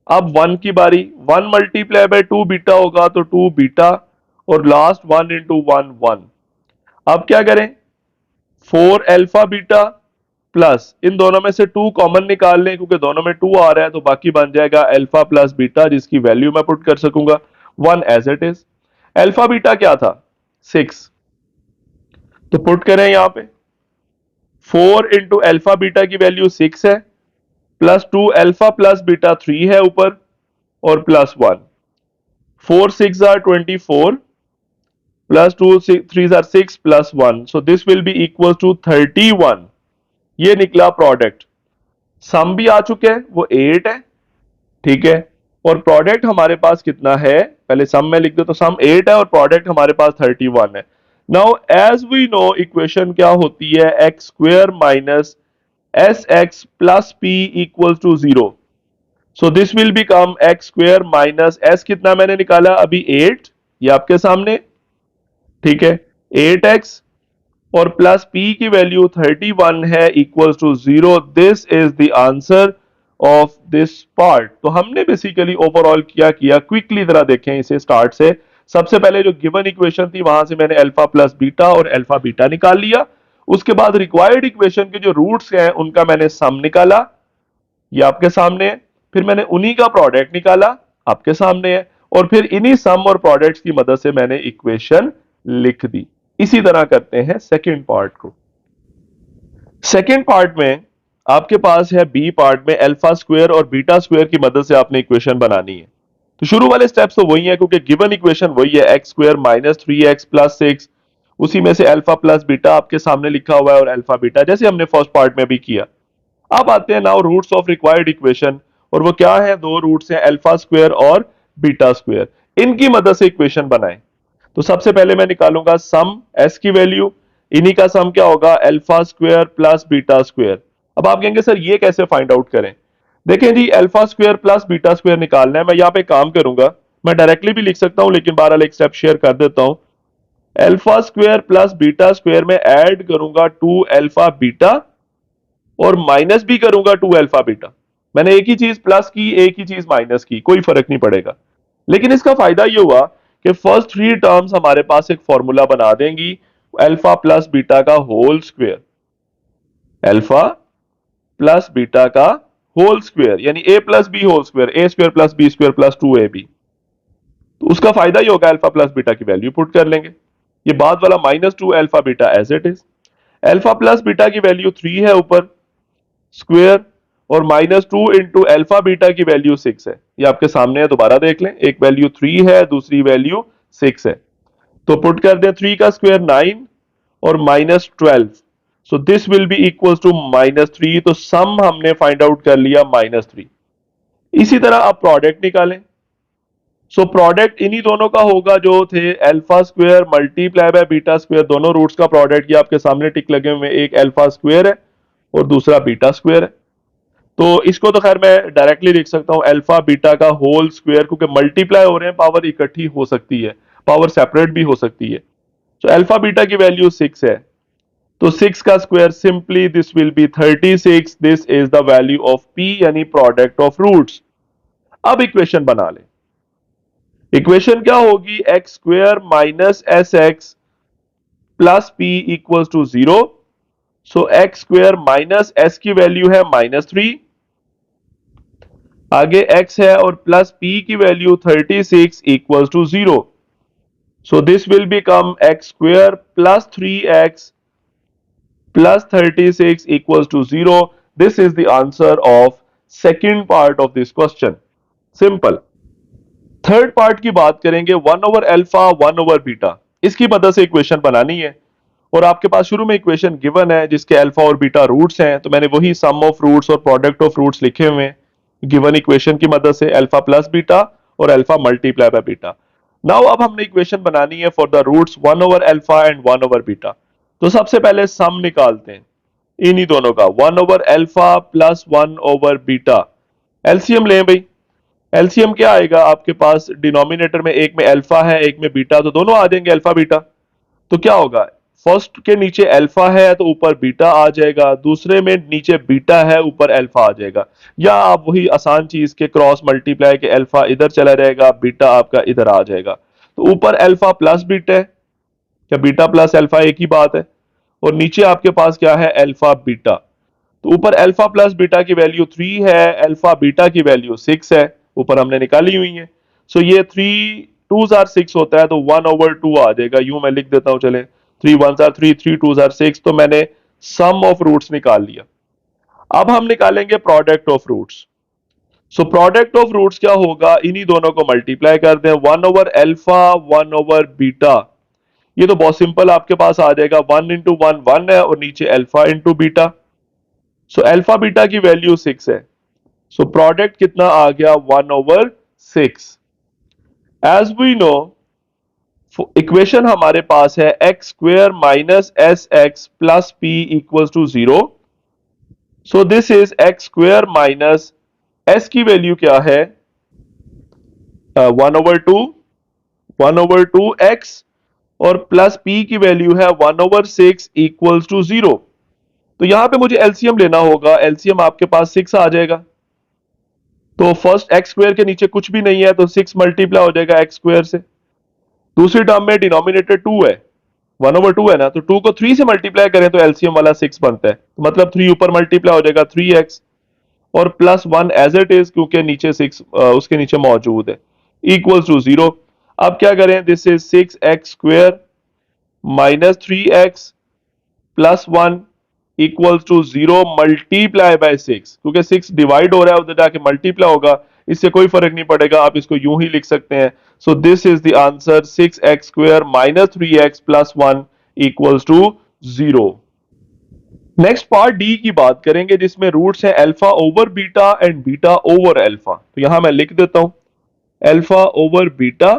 A: अब 1 की बारी, 1 मल्टीप्लाई बाय 2 बीटा होगा तो 2 बीटा, और लास्ट 1 इंटू 1 1। अब क्या करें, 4 अल्फा बीटा प्लस इन दोनों में से 2 कॉमन निकाल लें, क्योंकि दोनों में 2 आ रहा है, तो बाकी बन जाएगा अल्फा प्लस बीटा, जिसकी वैल्यू मैं पुट कर सकूंगा 1 as it is. Alpha beta क्या था, 6, तो पुट करें यहां पे 4 इंटू अल्फा बीटा की वैल्यू 6 है, प्लस 2 अल्फा प्लस बीटा 3 है ऊपर, और प्लस 1। 4 6 आर 24, प्लस 2 3 are 6 plus 1, so this will be equal to 31। ये निकला प्रोडक्ट। सम भी आ चुके हैं, वो 8 है, ठीक है। और प्रोडक्ट हमारे पास कितना है, पहले सम में लिख दो, तो सम 8 है और प्रोडक्ट हमारे पास 31 है। Now as we know equation क्या होती है, x square minus S x plus p equal to 0। So this will become x square minus s, कितना मैंने निकाला अभी 8, ये आपके सामने, ठीक है, 8x और प्लस p की वैल्यू 31 है equals to 0। This is the answer of this part. तो हमने बेसिकली ओवरऑल क्या किया, क्विकली जरा देखें इसे स्टार्ट से। सबसे पहले जो गिवन इक्वेशन थी वहां से मैंने अल्फा प्लस बीटा और अल्फा बीटा निकाल लिया। उसके बाद रिक्वायर्ड इक्वेशन के जो रूट्स हैं उनका मैंने सम निकाला, ये आपके सामने है। फिर मैंने उन्हीं का प्रोडक्ट निकाला, आपके सामने है। और फिर इन्हीं सम और प्रोडक्ट्स की मदद से मैंने इक्वेशन लिख दी। इसी तरह करते हैं सेकंड पार्ट को। सेकंड पार्ट में आपके पास है बी पार्ट में अल्फा स्क्वायर और बीटा स्क्वायर की मदद से आपने इक्वेशन बनानी है। तो शुरू वाले स्टेप्स तो वही है, क्योंकि गिवन इक्वेशन वही है, x square minus 3x plus 6, उसी में से अल्फा प्लस बीटा आपके सामने लिखा हुआ है, और अल्फा बीटा जैसे हमने फर्स्ट पार्ट में भी किया। अब आते हैं now roots of required equation, और वो क्या है, दो रूट्स हैं, अल्फा स्क्वायर और बीटा स्क्वायर। इनकी मदद से इक्वेशन बनाएं। तो सबसे पहले मैं निकालूंगा सम एस की वैल्यू, इन्हीं का सम क्या होगा, alpha square plus beta square. अब आप कहेंगे सर ये कैसे फाइंड आउट करें। देखें जी, alpha square plus beta square निकालना है। मैं यहाँ पे काम करूंगा, मैं डायरेक्टली भी लिख सकता हूं, लेकिन बहरहाल एक स्टेप शेयर कर देता हूं। Alpha square plus beta square में ऐड करूंगा 2 अल्फा बीटा, और माइनस भी करूंगा 2 अल्फा बीटा। मैंने एक ही चीज प्लस की, एक ही चीज माइनस की, कोई फर्क नहीं पड़ेगा। लेकिन इसका फायदा ये हुआ कि फर्स्ट 3 टर्म्स हमारे पास एक फॉर्मूला बना देंगी, अल्फा प्लस बीटा का whole square, alpha plus beta का होल स्क्वायर, यानी A plus B whole square, A square plus B square plus 2ab। तो उसका फायदा ही होगा, अल्फा प्लस बीटा की वैल्यू पुट कर लेंगे। ये बाद वाला minus 2 alpha beta as it is. Alpha plus beta की वैल्यू 3 है ऊपर स्क्वायर, और माइनस 2 इंटू अल्फा बीटा की वैल्यू 6 है, ये आपके सामने है, दोबारा देख लें। एक वैल्यू 3 है, दूसरी वैल्यू 6 है। तो पुट कर दें 3 का स्क्वायर 9 और minus 12, so this will be equal to minus 3। तो सम हमने फाइंड आउट कर लिया माइनस 3। इसी तरह आप प्रोडक्ट निकालें। सो प्रोडक्ट इन्हीं दोनों का होगा जो थे, alpha square multiply by beta square, दोनों रूट्स का प्रोडक्ट, ये आपके सामने टिक लगे हुए, एक अल्फा स्क्वायर है और दूसरा बीटा स्क्वायर है। तो इसको तो खैर मैं डायरेक्टली लिख सकता हूं अल्फा बीटा का होल स्क्वायर, क्योंकि मल्टीप्लाई हो रहे हैं, पावर इकट्ठी हो सकती है, पावर सेपरेट भी हो सकती है। तो अल्फा बीटा की वैल्यू 6 है, तो 6 का square, simply this will be 36। This is the value of p, यानी प्रोडक्ट ऑफ रूट्स। अब इक्वेशन बना लें। इक्वेशन क्या होगी, x square minus S x plus P equals to 0। So x square minus s की वैल्यू है minus 3, आगे x है और प्लस p की value 36 equals to 0। So this will become x square plus 3x plus 36 equals to 0। This is the answer of second part of this question. Simple. Third part की बात करेंगे, 1 over alpha 1 over beta, इसकी मदद से equation बनानी है। और आपके पास शुरू में इक्वेशन गिवन है जिसके अल्फा और बीटा रूट्स हैं, तो मैंने वही सम ऑफ रूट्स और प्रोडक्ट ऑफ रूट्स लिखे हुए हैं गिवन इक्वेशन की मदद से, अल्फा प्लस बीटा और alpha multiply by beta. Now अब हमने इक्वेशन बनानी है for the roots 1 over alpha and 1 over beta. तो सबसे पहले सम निकालते हैं इन्हीं दोनों का, 1 over alpha plus 1 over beta. LCM लें भाई। एलसीएम क्या आएगा आपके पास, डिनोमिनेटर में एक में अल्फा है एक में बीटा, तो दोनों आ जाएंगे अल्फा बीटा। तो क्या होगा, फर्स्ट के नीचे अल्फा है तो ऊपर बीटा आ जाएगा, दूसरे में नीचे बीटा है ऊपर अल्फा आ जाएगा। या आप वही आसान चीज के क्रॉस मल्टीप्लाई के अल्फा इधर चला जाएगा, बीटा आपका इधर आ जाएगा। तो ऊपर अल्फा प्लस बीटा है, क्या बीटा प्लस अल्फा एक ही बात है। और नीचे आपके पास क्या है, अल्फा बीटा। तो ऊपर अल्फा प्लस बीटा की वैल्यू 3 है, अल्फा बीटा की वैल्यू 6 है, ऊपर हमने निकाली हुई है। सो ये 3 2 6 होता है, तो 1/2 आ जाएगा। यूं मैं लिख देता हूं, चले 3 1 3 3 2 6, तो मैंने सम ऑफ रूट्स निकाल लिया। अब हम निकालेंगे product of roots. So product of roots क्या होगा, इन्हीं दोनों को मल्टीप्लाई कर दें, 1/अल्फा 1/बीटा। ये तो बहुत सिंपल आपके पास आ जाएगा, 1 × 1 1 है और नीचे alpha into beta. So alpha beta की वैल्यू 6 है। सो प्रोडक्ट कितना आ गया, 1/6। एज वी नो, इक्वेशन हमारे पास है x square minus S x plus P equals to 0। So this is x square minus s की वैल्यू क्या है, 1/2, 1/2 एक्स, और प्लस पी की वैल्यू है 1/6 इक्वल्स टू 0। तो यहां पे मुझे एलसीएम लेना होगा, एलसीएम आपके पास 6 आ जाएगा। तो फर्स्ट एक्स स्क्वायर के नीचे कुछ भी नहीं है, तो 6 मल्टीप्लाई हो जाएगा एक्स स्क्वायर से। दूसरी टर्म में डिनोमिनेटर 2 है, 1/2 है ना, तो 2 को 3 से मल्टीप्लाई करें तो एलसीएम वाला 6 बनता है, तो मतलब 3 ऊपर मल्टीप्लाई हो जाएगा 3x, और प्लस 1 एज इट इज क्योंकि नीचे 6 उसके नीचे मौजूद है, इक्वल्स टू 0। अब क्या करें, this is 6x² minus 3x plus 1 equals to 0 multiply by 6, क्योंकि 6 डिवाइड हो रहा है उधर जाके मल्टीप्लाई होगा, इससे कोई फर्क नहीं पड़ेगा, आप इसको यूं ही लिख सकते हैं। So this is the answer, 6x² minus 3x plus 1 equals to 0। Next part d की बात करेंगे, जिसमें रूट्स हैं alpha over beta and beta over alpha. तो यहां मैं लिख देता हूं, alpha over beta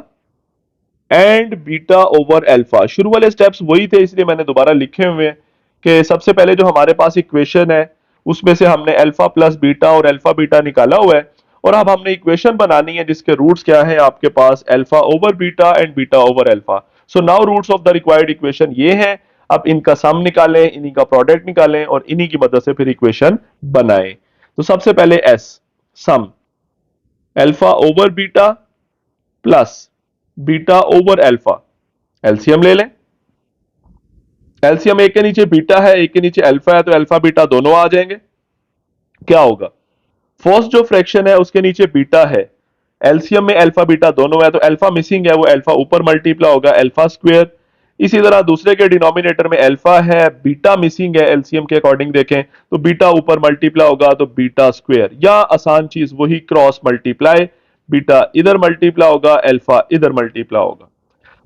A: and beta over alpha. शुरू वाले स्टेप्स वही थे, इसलिए मैंने दोबारा लिखे हुए हैं कि सबसे पहले जो हमारे पास इक्वेशन है उसमें से हमने अल्फा प्लस बीटा और अल्फा बीटा निकाला हुआ है, और अब हमने इक्वेशन बनानी है जिसके रूट्स क्या है आपके पास, alpha over beta and beta over alpha. So now roots of the required equation ये हैं। अब इनका सम निकालें, इन्हीं का प्रोडक्ट निकालें और इन्हीं की मदद से फिर इक्वेशन बनाएं। तो सबसे पहले S, sum alpha over beta plus beta over alpha, LCM ले लें। एलसीएम एक के नीचे बीटा है एक के नीचे अल्फा है, तो अल्फा बीटा दोनों आ जाएंगे। क्या होगा, फर्स्ट जो फ्रैक्शन है उसके नीचे बीटा है, एलसीएम में अल्फा बीटा दोनों है, तो अल्फा मिसिंग है, वो अल्फा ऊपर मल्टीप्लाई होगा अल्फा स्क्वायर। इसी तरह दूसरे के डिनोमिनेटर में अल्फा है, बीटा मिसिंग है, एलसीएम के अकॉर्डिंग देखें तो बीटा ऊपर मल्टीप्लाई होगा तो बीटा स्क्वायर, या आसान चीज वही क्रॉस मल्टीप्लाई, बीटा इधर मल्टीप्लाई होगा अल्फा इधर मल्टीप्लाई होगा।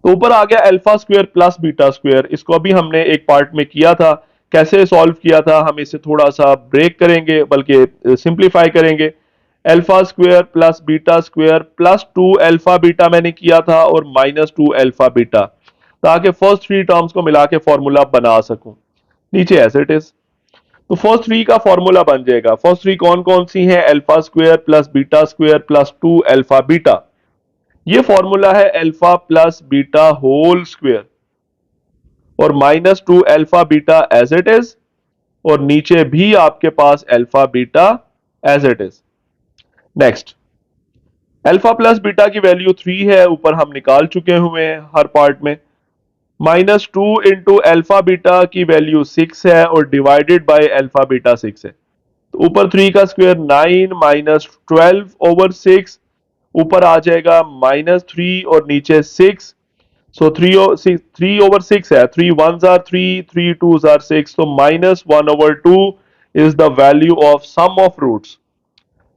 A: तो ऊपर आ गया alpha square plus beta square. इसको अभी हमने एक पार्ट में किया था, कैसे सॉल्व किया था, हम इसे थोड़ा सा ब्रेक करेंगे बल्कि सिंप्लीफाई करेंगे। Alpha square plus beta square plus 2 alpha beta मैंने किया था, और माइनस 2 अल्फा बीटा, ताकि फर्स्ट थ्री टर्म्स को मिला के फॉर्मूला बना सकूं। नीचे एज इट इज, तो फर्स्ट थ्री का फॉर्मूला बन जाएगा। फर्स्ट थ्री कौन कौन सी है, alpha square plus beta square plus 2 alpha beta. ये फॉर्मूला है alpha plus beta whole square, और minus 2 alpha beta as it is, और नीचे भी आपके पास alpha beta as it is. Next, alpha plus beta की वैल्यू 3 है, ऊपर हम निकाल चुके हुए हैं हर पार्ट में। माइनस 2 इंटू अल्फा बीटा की वैल्यू 6 है, और डिवाइडेड बाय अल्फा बीटा 6 है, तो ऊपर 3 का स्क्वायर 9 माइनस 12/6, ऊपर आ जाएगा -3 और नीचे 6। सो 3/6 है, 3 1s are 3, 3 2s are 6, तो -1/2 is the value of sum of roots.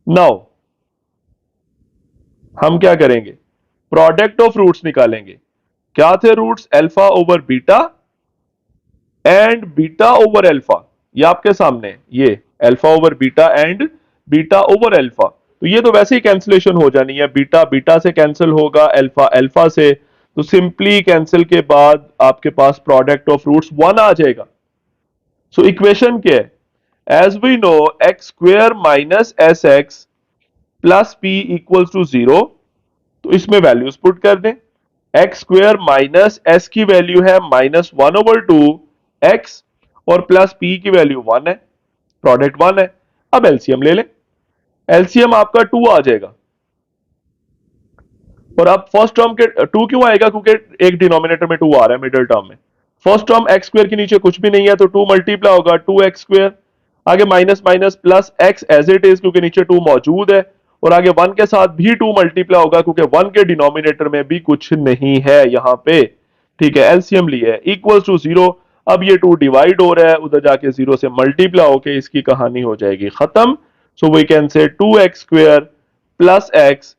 A: Now हम क्या करेंगे, प्रोडक्ट ऑफ रूट्स निकालेंगे। क्या थे roots, alpha over beta and beta over alpha. ये आपके सामने, ये alpha over beta and beta over alpha. तो ये तो वैसे ही कैंसिलेशन हो जानी है, बीटा बीटा से कैंसिल होगा, अल्फा अल्फा से, तो सिंपली कैंसिल के बाद आपके पास प्रोडक्ट ऑफ रूट्स 1 आ जाएगा। सो इक्वेशन क्या है, as we know x square minus S x plus P equals to 0, तो इसमें वैल्यूज पुट कर दें। एक्स स्क्वेयर माइनस एस की वैल्यू है -1/2 एक्स, और प्लस पी की वैल्यू 1 है, प्रोडक्ट 1 है। अब एलसीएम ले लें, एलसीएम आपका 2 आ जाएगा। और अब फर्स्ट टर्म के 2 क्यों आएगा, क्योंकि एक डिनोमिनेटर में 2 आ रहा है मिडिल टर्म में। फर्स्ट टर्म एक्स स्क्वेयर के नीचे कुछ भी नहीं है, तो 2 मल्टीप्लाई होगा 2x²। आगे minus minus plus x as it is, क्योंकि नीचे 2 मौजूद है। और आगे 1 के साथ भी 2 मल्टीप्लाई होगा, क्योंकि 1 के डिनोमिनेटर में भी कुछ नहीं है यहां पे। ठीक है, एलसीएम लिया है, इक्वल्स टू 0। अब ये 2 डिवाइड हो रहा है, उधर जाके 0 से मल्टीप्लाई होके इसकी कहानी हो जाएगी खत्म। So we can say 2x² plus x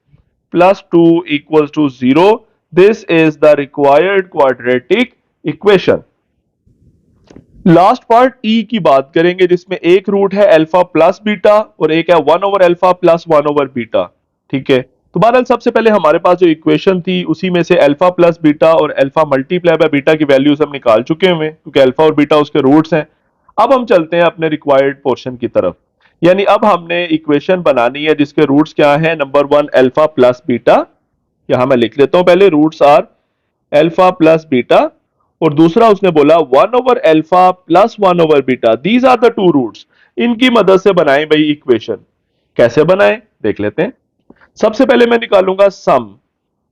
A: plus 2 equals to 0. This is the required quadratic equation. Last part E की बात करेंगे, जिसमें एक रूट है अल्फा प्लस बीटा और एक है 1/अल्फा प्लस 1/बीटा। ठीक है, तो बहरहाल सबसे पहले हमारे पास जो इक्वेशन थी उसी में से अल्फा प्लस बीटा और अल्फा मल्टीप्लाई बाय बीटा की वैल्यूज हम निकाल चुके हुए, क्योंकि अल्फा और बीटा उसके रूट्स हैं। अब हम चलते हैं अपने रिक्वायर्ड पोर्शन की तरफ, यानी अब हमने इक्वेशन बनानी है जिसके रूट्स क्या है। नंबर 1 अल्फा प्लस बीटा, यहां मैं लिख लेता हूं पहले, roots are alpha plus beta, और दूसरा उसने बोला 1/अल्फा प्लस 1/बीटा। These are the two roots, इनकी मदद से बनाएं भाई इक्वेशन। कैसे बनाएं देख लेते हैं। सबसे पहले मैं निकालूंगा सम,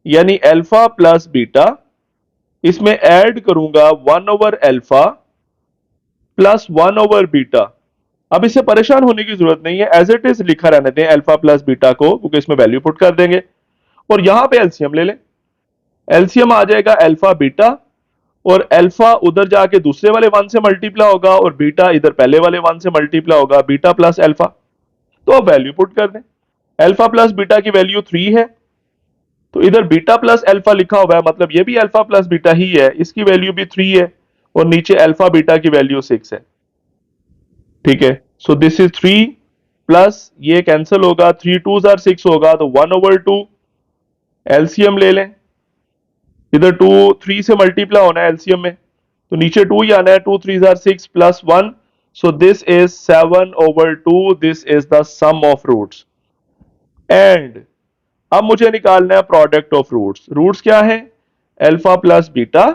A: यानी अल्फा प्लस बीटा, इसमें ऐड करूंगा 1/अल्फा प्लस 1/बीटा। अब इससे परेशान होने की जरूरत नहीं है, एज इट इज लिखा रहने दें अल्फा प्लस बीटा को, क्योंकि इसमें वैल्यू पुट कर देंगे। और यहां पे एलसीएम ले लें, एलसीएम आ जाएगा अल्फा बीटा, और अल्फा उधर जाके दूसरे वाले 1 से मल्टीप्लाई होगा और बीटा इधर पहले वाले 1 से मल्टीप्लाई होगा, बीटा प्लस अल्फा। तो अब वैल्यू पुट कर दें, अल्फा प्लस बीटा की वैल्यू 3 है, तो इधर बीटा प्लस अल्फा लिखा हुआ है, मतलब ये भी अल्फा प्लस बीटा ही है, इसकी वैल्यू भी 3 है, और नीचे अल्फा बीटा की वैल्यू 6 है। ठीक है, सो दिस इज 3 प्लस ये कैंसिल होगा, 3 2s आर 6 होगा, तो 1/2। एलसीएम ले लें, इधर 2 3 से मल्टीप्लाई होना है एलसीएम में, तो नीचे 2 ही आना है, 2 3s are 6 plus 1, so this is 7/2। This is the sum of roots. And अब मुझे निकालना है प्रोडक्ट ऑफ रूट्स। रूट्स क्या है, अल्फा प्लस बीटा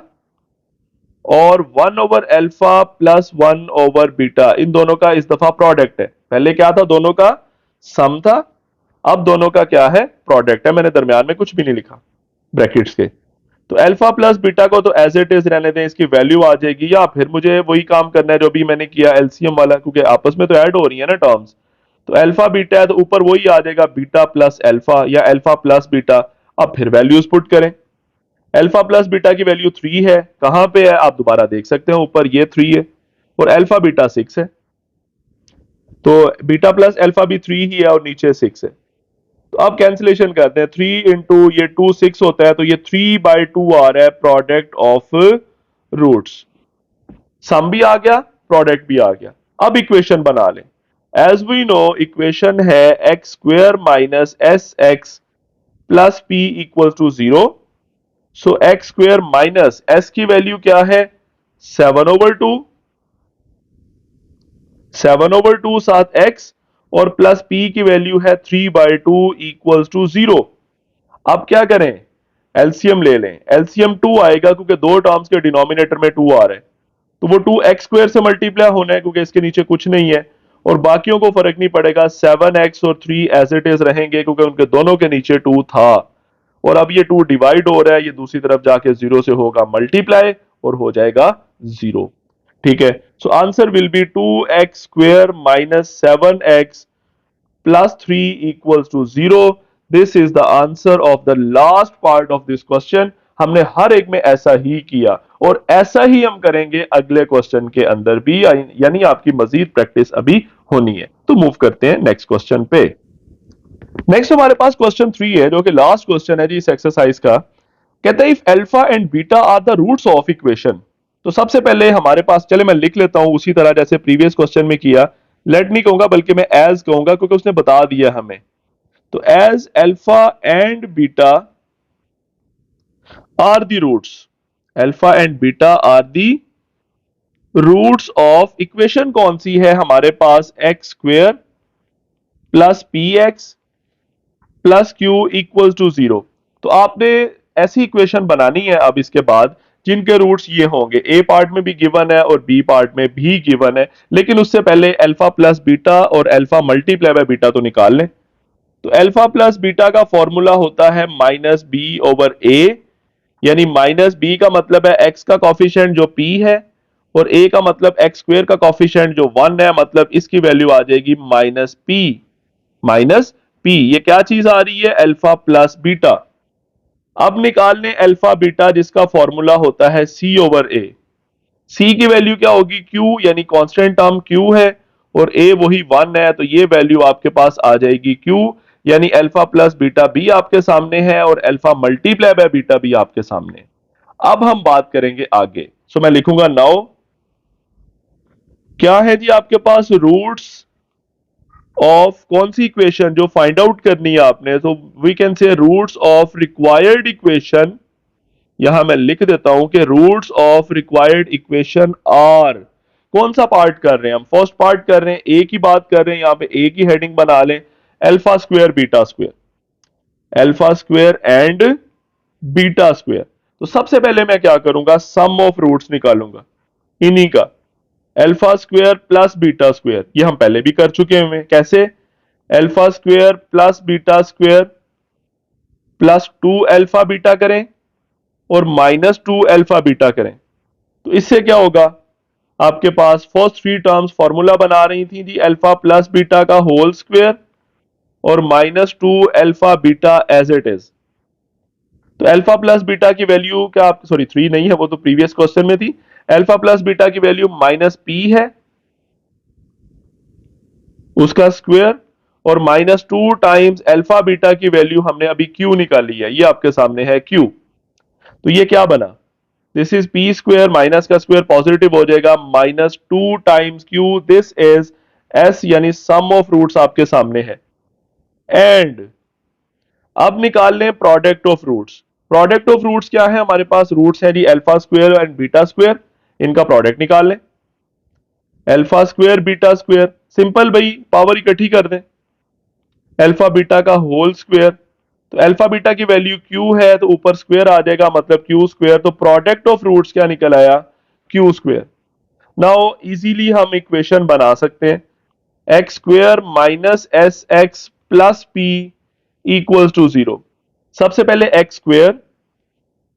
A: और 1/अल्फा प्लस 1/बीटा, इन दोनों का इस दफा प्रोडक्ट है। पहले क्या था, दोनों का सम था, अब दोनों का क्या है, प्रोडक्ट है। मैंने दरमियान में कुछ भी नहीं लिखा ब्रैकेट्स के। तो अल्फा प्लस बीटा को तो एज इट इज रहने दें, इसकी वैल्यू आ जाएगी, या फिर मुझे वही काम करना है जो भी मैंने किया एलसीएम वाला, क्योंकि आपस में तो ऐड हो रही है ना टर्म्स। तो अल्फा बीटा है तो ऊपर वही आ जाएगा बीटा प्लस अल्फा या अल्फा प्लस बीटा। अब फिर वैल्यूज पुट करें, अल्फा प्लस बीटा की वैल्यू 3 है, कहां पे है आप दोबारा देख सकते हैं, ऊपर ये 3 है, और अल्फा बीटा 6 है, तो बीटा प्लस अल्फा भी 3 ही है और नीचे 6 है। तो अब कैंसिलेशन करते हैं, 3 इंटू ये 2 6 होता है, तो ये 3/2 आ रहा है प्रोडक्ट ऑफ रूट्स। सम भी आ गया, प्रोडक्ट भी आ गया। अब इक्वेशन बना लें। एज वी नो इक्वेशन है x² minus sx plus p equal to 0। So x² minus s की वैल्यू क्या है, 7/2, 7/2 साथ x, और प्लस p की वैल्यू है 3/2 इक्वल्स टू 0। अब क्या करें, एलसीएम ले लें, एलसीएम 2 आएगा, क्योंकि दो टर्म्स के डिनोमिनेटर में 2 आ रहा है, तो वो 2x² से मल्टीप्लाई होना है, क्योंकि इसके नीचे कुछ नहीं है, और बाकियों को फर्क नहीं पड़ेगा, 7x और 3 एज इट इज रहेंगे, क्योंकि उनके दोनों के नीचे 2 था। और अब ये 2 डिवाइड हो रहा है, ये दूसरी तरफ जाके 0 से होगा मल्टीप्लाई और हो जाएगा 0। ठीक है, so answer will be 2x² minus 7x plus 3 equals to 0। This is the answer of the last part of this question. हमने हर एक में ऐसा ही किया, और ऐसा ही हम करेंगे अगले क्वेश्चन के अंदर भी, यानी आपकी मजीद प्रैक्टिस अभी होनी है। तो मूव करते हैं नेक्स्ट क्वेश्चन पे। नेक्स्ट हमारे पास क्वेश्चन 3 है, जो कि लास्ट क्वेश्चन है जी इस एक्सरसाइज का। कहता है if alpha and beta are the roots of equation. तो सबसे पहले हमारे पास, चले मैं लिख लेता हूं उसी तरह जैसे प्रीवियस क्वेश्चन में किया। लेट नहीं कहूंगा, बल्कि मैं एज कहूंगा, क्योंकि उसने बता दिया हमें। तो as alpha and beta are the roots, alpha and beta are the roots of equation कौन सी है हमारे पास, x² plus p x plus q equal to 0। तो आपने ऐसी इक्वेशन बनानी है अब इसके बाद जिनके रूट्स ये होंगे, ए पार्ट में भी गिवन है और बी पार्ट में भी गिवन है, लेकिन उससे पहले अल्फा प्लस बीटा और अल्फा मल्टीप्लाई बाय बीटा तो निकाल लें। तो अल्फा प्लस बीटा का फॉर्मूला होता है माइनस बी ओवर ए, यानी माइनस बी का मतलब है एक्स का कॉफिशिएंट जो पी है, और ए का मतलब एक्स स्क्वायर का कॉफिशिएंट जो 1 है, मतलब इसकी वैल्यू आ जाएगी माइनस पी। माइनस पी ये क्या चीज आ रही है? Alpha plus beta. अब निकाल लें अल्फा बीटा जिसका फॉर्मूला होता है सी ओवर ए। सी की वैल्यू क्या होगी? क्यू, यानी कांस्टेंट टर्म क्यू है, और ए वही 1 है, तो ये वैल्यू आपके पास आ जाएगी क्यू, यानी अल्फा प्लस बीटा भी आपके सामने है और अल्फा मल्टीप्लाई बाय बीटा भी आपके सामने है। अब हम बात करेंगे आगे। सो मैं लिखूंगा नाउ क्या है जी आपके पास रूट्स ऑफ कौन सी इक्वेशन जो फाइंड आउट करनी है आपने, तो we can say roots of required equation. यहां मैं लिख देता हूं कि roots of required equation are, कौन सा पार्ट कर रहे हैं हम? फर्स्ट पार्ट कर रहे हैं, ए की बात कर रहे हैं, यहां पे ए की हेडिंग बना लें alpha square beta square, alpha square and beta square. तो सबसे पहले मैं क्या करूंगा? सम ऑफ रूट्स निकालूंगा इन्हीं का, alpha square plus beta square. ये हम पहले भी कर चुके हैं। कैसे? Alpha square plus beta square plus 2 alpha beta करें और माइनस 2 अल्फा बीटा करें, तो इससे क्या होगा? आपके पास फर्स्ट 3 टर्म्स फॉर्मूला बना रही थी जी अल्फा प्लस बीटा का होल स्क्वायर और minus 2 alpha beta as it is. तो अल्फा प्लस बीटा की वैल्यू क्या, आप सॉरी 3 नहीं है, वो तो प्रीवियस क्वेश्चन में थी। अल्फा प्लस बीटा की वैल्यू माइनस पी है, उसका स्क्वायर, और माइनस 2 टाइम्स अल्फा बीटा की वैल्यू हमने अभी क्यू निकाली है, ये आपके सामने है क्यू। तो ये क्या बना? This is P square, minus का स्क्वायर पॉजिटिव हो जाएगा, minus 2 times Q, this is S, यानी सम ऑफ रूट्स आपके सामने है। एंड अब निकाल लें product of roots. Product of roots क्या है? हमारे पास रूट्स है जी alpha square and beta square, इनका प्रोडक्ट निकाल लें। Alpha square beta square, simple भाई, पावर इकट्ठी कर दें, अल्फा बीटा का होल स्क्वायर। तो अल्फा बीटा की वैल्यू क्यू है, तो ऊपर स्क्वायर आ जाएगा, मतलब क्यू स्क्वायर। तो प्रोडक्ट ऑफ रूट्स क्या निकल आया? Q square. नाउ इजीली हम इक्वेशन बना सकते हैं, x square minus S x plus P equals to 0। सबसे पहले एक्स स्क्वायर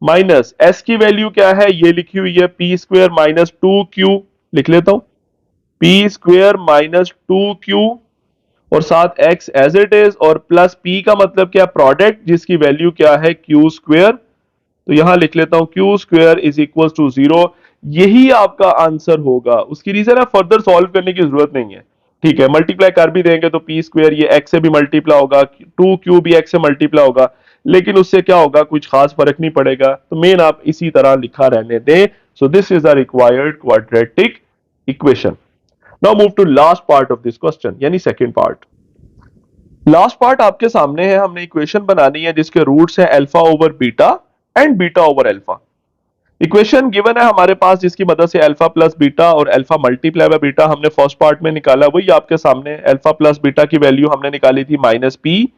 A: माइनस एस की वैल्यू क्या है? ये लिखी हुई है पी स्क्वायर माइनस 2q, लिख लेता हूं, पी स्क्वायर माइनस 2q, और साथ x एज इट इज, और प्लस p का मतलब क्या? प्रोडक्ट, जिसकी वैल्यू क्या है? q square. तो यहां लिख लेता हूं q square is equal to 0। यही आपका आंसर होगा। उसकी रीजन है फर्दर सॉल्व करने की जरूरत नहीं है, ठीक है। मल्टीप्लाई कर भी देंगे तो p स्क्वायर ये x से भी मल्टीप्लाई होगा, 2q भी x से मल्टीप्लाई होगा, लेकिन उससे क्या होगा? कुछ खास फर्क नहीं पड़ेगा। तो मेन आप इसी तरह लिखा रहने दें। So this is the required quadratic equation. Now move to last part of this question, यानी सेकंड पार्ट। लास्ट पार्ट आपके सामने है, हमने इक्वेशन बनानी है जिसके रूट्स हैं alpha over beta and beta over alpha. Equation given है हमारे पास जिसकी मदद से अल्फा प्लस बीटा और अल्फा मल्टीप्लाई बाय बीटा हमने फर्स्ट पार्ट में निकाला, वही आपके सामने। अल्फा प्लस बीटा की वैल्यू हमने निकाली थी माइनस पी,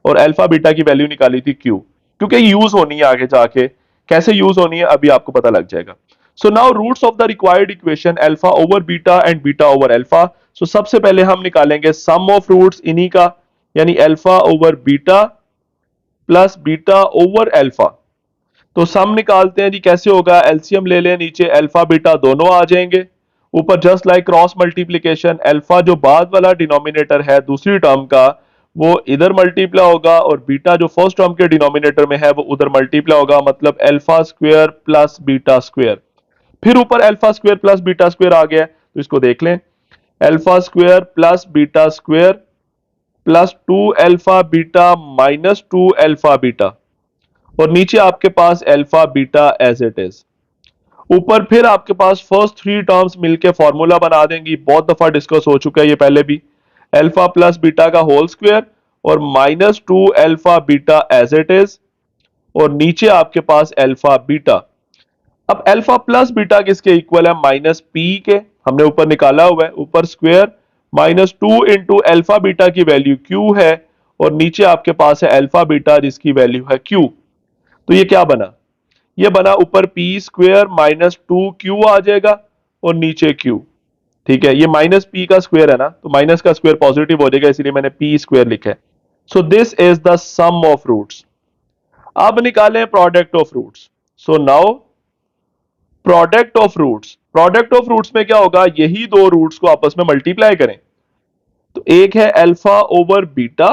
A: और अल्फा बीटा की वैल्यू निकाली थी क्यू, क्योंकि यूज होनी है आगे जाके। कैसे यूज होनी है अभी आपको पता लग जाएगा। So now roots of the required equation alpha over beta and beta over alpha. So सबसे पहले हम निकालेंगे सम ऑफ रूट्स इन्हीं का, यानी alpha over beta plus beta over alpha. तो सम निकालते हैं जी, कैसे होगा? एलसीएम ले लें, नीचे अल्फा बीटा दोनों आ जाएंगे, ऊपर just like cross multiplication, alpha जो बाद वाला डिनोमिनेटर है दूसरी टर्म का, वो इधर मल्टीप्लाई होगा, और बीटा जो फर्स्ट टर्म के डिनोमिनेटर में है वो उधर मल्टीप्लाई होगा, मतलब alpha square plus beta square. फिर ऊपर alpha square plus beta square आ गया, तो इसको देख लें, alpha square plus beta square plus 2 alpha beta minus 2 alpha beta, और नीचे आपके पास alpha beta as it is. ऊपर फिर आपके पास फर्स्ट 3 टर्म्स मिलके फॉर्मूला बना देंगी, बहुत दफा डिस्कस हो चुका है ये पहले भी, अल्फा प्लस बीटा का होल स्क्वायर और minus 2 alpha beta as it is, और नीचे आपके पास अल्फा बीटा। अब अल्फा प्लस बीटा किसके इक्वल है? माइनस पी के, हमने ऊपर निकाला हुआ है, ऊपर square minus 2 into alpha beta की वैल्यू क्यू है, और नीचे आपके पास है अल्फा बीटा जिसकी वैल्यू है क्यू। तो ये क्या बना, ये बना ऊपर p square minus two Q आ जाएगा और नीचे क्यू। ठीक है, ये माइनस पी का स्क्वायर है ना, तो माइनस का स्क्वायर पॉजिटिव हो जाएगा, इसलिए मैंने पी स्क्वायर लिखा है। So this is the sum of roots. अब निकालें product of roots. So now product of roots, product of roots में क्या होगा, यही दो रूट्स को आपस में मल्टीप्लाई करें। तो एक है अल्फा ओवर बीटा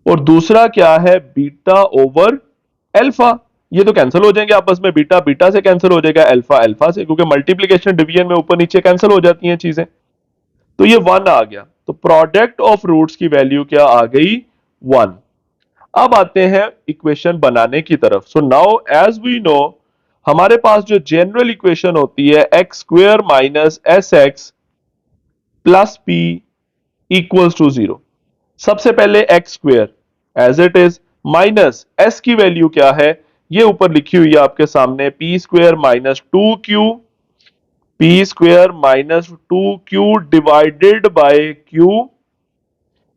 A: और दूसरा क्या है बीटा ओवर अल्फा। ये तो कैंसिल हो जाएंगे आपस में, बीटा बीटा से कैंसिल हो जाएगा, अल्फा अल्फा से, क्योंकि मल्टीप्लिकेशन डिवीजन में ऊपर नीचे कैंसिल हो जाती हैं चीजें। तो ये वन आ गया, तो प्रोडक्ट ऑफ रूट्स की वैल्यू क्या आ गई, वन। अब आते हैं इक्वेशन बनाने की तरफ। So now as we know, हमारे पास जो जनरल इक्वेशन होती है x square minus S x plus P equals to zero. सबसे पहले x square as it is minus s की वैल्यू क्या है, ये ऊपर लिखी हुई है आपके सामने, p square minus two q, p square minus two q divided by q.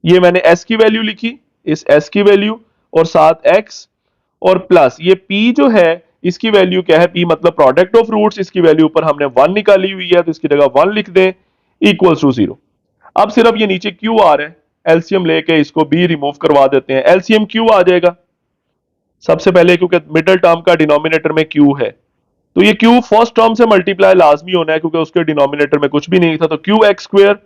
A: ये मैंने एस की वैल्यू लिखी, इस एस की वैल्यू और साथ एक्स और प्लस ये पी जो है इसकी वैल्यू क्या है, पी मतलब प्रोडक्ट ऑफ रूट्स, इसकी वैल्यू ऊपर हमने वन निकाली हुई है तो इसकी जगह वन लिख दें इक्वल्स टू जीरो। अब सिर्फ ये नीचे क्यू आ रहा है, एलसीएम लेके इसको भी रिमूव करवा देते हैं, एलसीएम क्यू आ जाएगा सबसे पहले, क्योंकि मिडिल टर्म का डिनोमिनेटर में क्यू है तो ये क्यू फर्स्ट टर्म से मल्टीप्लाई लाजमी होना है क्योंकि उसके डिनोमिनेटर में कुछ भी नहीं था, तो क्यू एक्स स्क्वेयर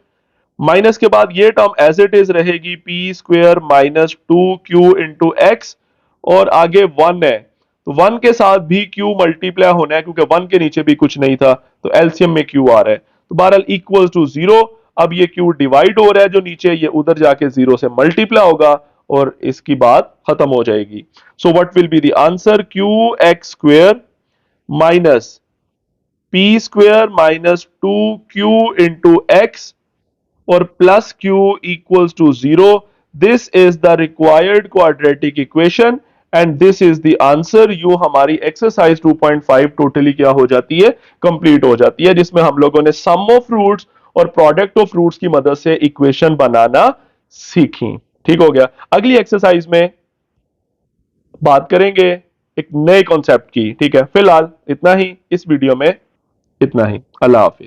A: माइनस के बाद ये टर्म एज इट इज रहेगी P square minus two Q into X और आगे वन है तो वन के साथ भी क्यू मल्टीप्लाई होना है क्योंकि वन के नीचे भी कुछ नहीं था, तो एलसीएम में क्यू आ रहा है, तो बहरहाल इक्वल टू जीरो। अब ये क्यू डिवाइड हो रहा है जो नीचे, ये उधर जाके जीरो से मल्टीप्लाई होगा और इसकी बात खत्म हो जाएगी। So what will be the answer, Q X square minus P square minus two Q into X और plus Q equals to zero. This is the required quadratic equation and this is the answer. You हमारी exercise 2.5 totally क्या हो जाती है, complete हो जाती है, जिसमें हम लोगों ने सम ऑफ रूट्स और प्रोडक्ट ऑफ रूट्स की मदद से इक्वेशन बनाना सीखी। ठीक हो गया, अगली एक्सरसाइज में बात करेंगे एक नए कॉन्सेप्ट की। ठीक है, फिलहाल इतना ही इस वीडियो में, इतना ही। अल्लाह हाफिज।